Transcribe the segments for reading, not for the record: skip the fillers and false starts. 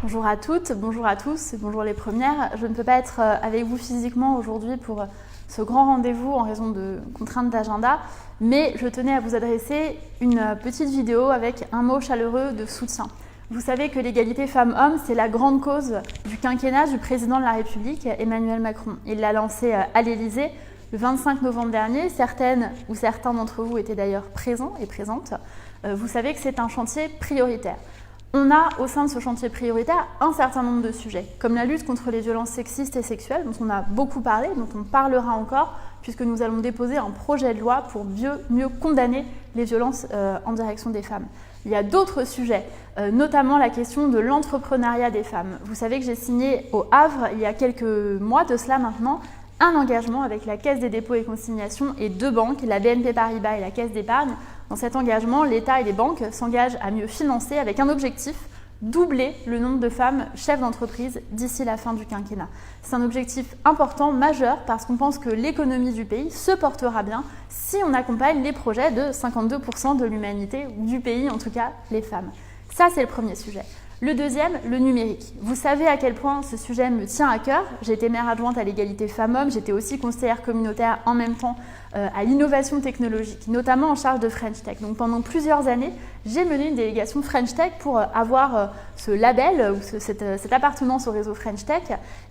Bonjour à toutes, bonjour à tous et bonjour les premières. Je ne peux pas être avec vous physiquement aujourd'hui pour ce grand rendez-vous en raison de contraintes d'agenda, mais je tenais à vous adresser une petite vidéo avec un mot chaleureux de soutien. Vous savez que l'égalité femmes-hommes, c'est la grande cause du quinquennat du président de la République, Emmanuel Macron. Il l'a lancé à l'Élysée le 25 novembre dernier. Certaines ou certains d'entre vous étaient d'ailleurs présents et présentes. Vous savez que c'est un chantier prioritaire. On a au sein de ce chantier prioritaire un certain nombre de sujets, comme la lutte contre les violences sexistes et sexuelles, dont on a beaucoup parlé, dont on parlera encore, puisque nous allons déposer un projet de loi pour mieux condamner les violences en direction des femmes. Il y a d'autres sujets, notamment la question de l'entrepreneuriat des femmes. Vous savez que j'ai signé au Havre, il y a quelques mois de cela maintenant, un engagement avec la Caisse des dépôts et consignations et deux banques, la BNP Paribas et la Caisse d'épargne. Dans cet engagement, l'État et les banques s'engagent à mieux financer avec un objectif, doubler le nombre de femmes chefs d'entreprise d'ici la fin du quinquennat. C'est un objectif important, majeur, parce qu'on pense que l'économie du pays se portera bien si on accompagne les projets de 52% de l'humanité, ou du pays en tout cas, les femmes. Ça, c'est le premier sujet. Le deuxième, le numérique. Vous savez à quel point ce sujet me tient à cœur. J'ai été maire adjointe à l'égalité femmes-hommes, j'étais aussi conseillère communautaire en même temps à l'innovation technologique, notamment en charge de French Tech. Donc pendant plusieurs années, j'ai mené une délégation French Tech pour avoir ce label ou cette appartenance au réseau French Tech,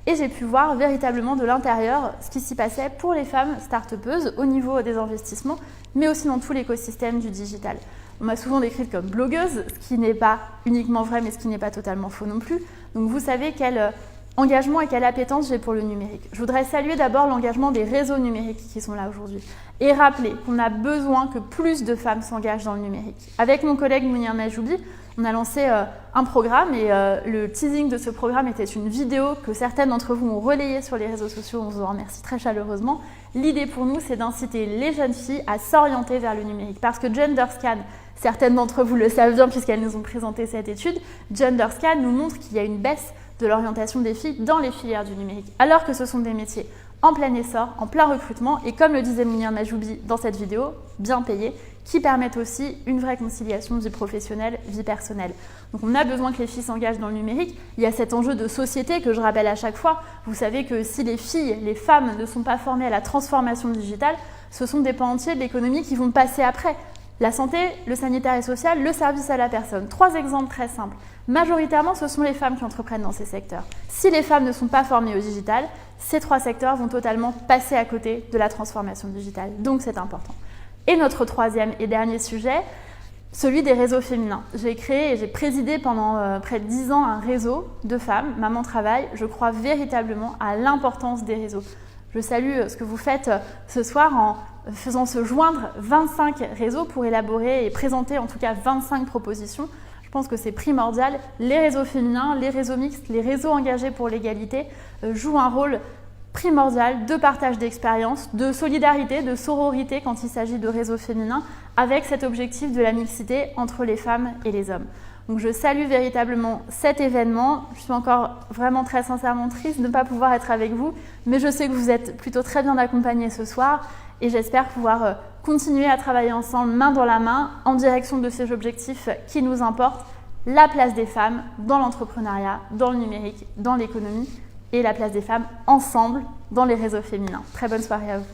et j'ai pu voir véritablement de l'intérieur ce qui s'y passait pour les femmes start-upeuses au niveau des investissements, mais aussi dans tout l'écosystème du digital. On m'a souvent décrite comme blogueuse, ce qui n'est pas uniquement vrai, mais ce qui n'est pas totalement faux non plus. Donc vous savez quel engagement et quelle appétence j'ai pour le numérique. Je voudrais saluer d'abord l'engagement des réseaux numériques qui sont là aujourd'hui et rappeler qu'on a besoin que plus de femmes s'engagent dans le numérique. Avec mon collègue Mounir Majoubi, on a lancé un programme et le teasing de ce programme était une vidéo que certaines d'entre vous ont relayée sur les réseaux sociaux. On vous en remercie très chaleureusement. L'idée pour nous, c'est d'inciter les jeunes filles à s'orienter vers le numérique parce que GenderScan, certaines d'entre vous le savent bien puisqu'elles nous ont présenté cette étude, GenderScan nous montre qu'il y a une baisse de l'orientation des filles dans les filières du numérique, alors que ce sont des métiers en plein essor, en plein recrutement, et comme le disait Mounir Majoubi dans cette vidéo, bien payés, qui permettent aussi une vraie conciliation vie professionnelle, vie personnelle. Donc on a besoin que les filles s'engagent dans le numérique. Il y a cet enjeu de société que je rappelle à chaque fois. Vous savez que si les filles, les femmes ne sont pas formées à la transformation digitale, ce sont des pans entiers de l'économie qui vont passer après. La santé, le sanitaire et social, le service à la personne. 3 exemples très simples. Majoritairement, ce sont les femmes qui entreprennent dans ces secteurs. Si les femmes ne sont pas formées au digital, ces 3 secteurs vont totalement passer à côté de la transformation digitale. Donc c'est important. Et notre troisième et dernier sujet, celui des réseaux féminins. J'ai créé et j'ai présidé pendant près de 10 ans un réseau de femmes, Maman Travail. Je crois véritablement à l'importance des réseaux. Je salue ce que vous faites ce soir en faisant se joindre 25 réseaux pour élaborer et présenter en tout cas 25 propositions. Je pense que c'est primordial. Les réseaux féminins, les réseaux mixtes, les réseaux engagés pour l'égalité jouent un rôle primordial de partage d'expérience, de solidarité, de sororité quand il s'agit de réseaux féminins, avec cet objectif de la mixité entre les femmes et les hommes. Donc je salue véritablement cet événement. Je suis encore vraiment très sincèrement triste de ne pas pouvoir être avec vous, mais je sais que vous êtes plutôt très bien accompagnés ce soir et j'espère pouvoir continuer à travailler ensemble main dans la main en direction de ces objectifs qui nous importent, la place des femmes dans l'entrepreneuriat, dans le numérique, dans l'économie et la place des femmes ensemble dans les réseaux féminins. Très bonne soirée à vous.